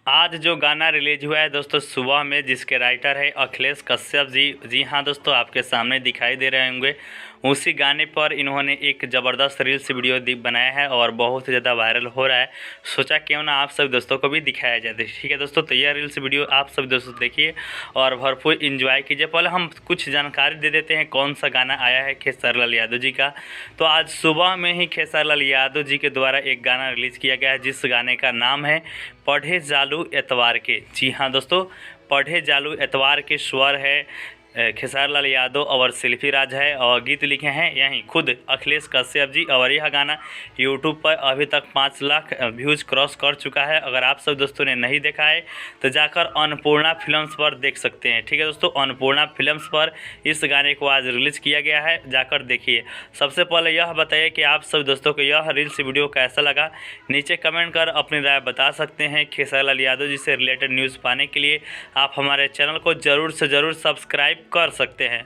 आज जो गाना रिलीज हुआ है दोस्तों सुबह में, जिसके राइटर है अखिलेश कश्यप जी। जी हाँ दोस्तों, आपके सामने दिखाई दे रहे होंगे। उसी गाने पर इन्होंने एक ज़बरदस्त रील्स वीडियो बनाया है और बहुत ज़्यादा वायरल हो रहा है। सोचा क्यों ना आप सभी दोस्तों को भी दिखाया जाए। ठीक है दोस्तों, तो यह रील्स वीडियो आप सभी दोस्तों देखिए और भरपूर इंजॉय कीजिए। पहले हम कुछ जानकारी दे देते हैं कौन सा गाना आया है खेसारी लाल यादव जी का। तो आज सुबह में ही खेसारी लाल यादव जी के द्वारा एक गाना रिलीज़ किया गया है, जिस गाने का नाम है पढ़े जालू एतवार के। जी हाँ दोस्तों, पढ़े जालू एतवार के स्वर है खेसारी लाल यादव और शिल्पी राज है, और गीत लिखे हैं यहीं खुद अखिलेश कश्यप जी। और यह गाना यूट्यूब पर अभी तक 5 लाख व्यूज़ क्रॉस कर चुका है। अगर आप सब दोस्तों ने नहीं देखा है तो जाकर अन्नपूर्णा फिल्म्स पर देख सकते हैं। ठीक है दोस्तों, अन्नपूर्णा फिल्म्स पर इस गाने को आज रिलीज़ किया गया है, जाकर देखिए। सबसे पहले यह बताइए कि आप सब दोस्तों को यह रील्स वीडियो कैसा लगा, नीचे कमेंट कर अपनी राय बता सकते हैं। खेसारी लाल यादव जी से रिलेटेड न्यूज़ पाने के लिए आप हमारे चैनल को ज़रूर से ज़रूर सब्सक्राइब कर सकते हैं।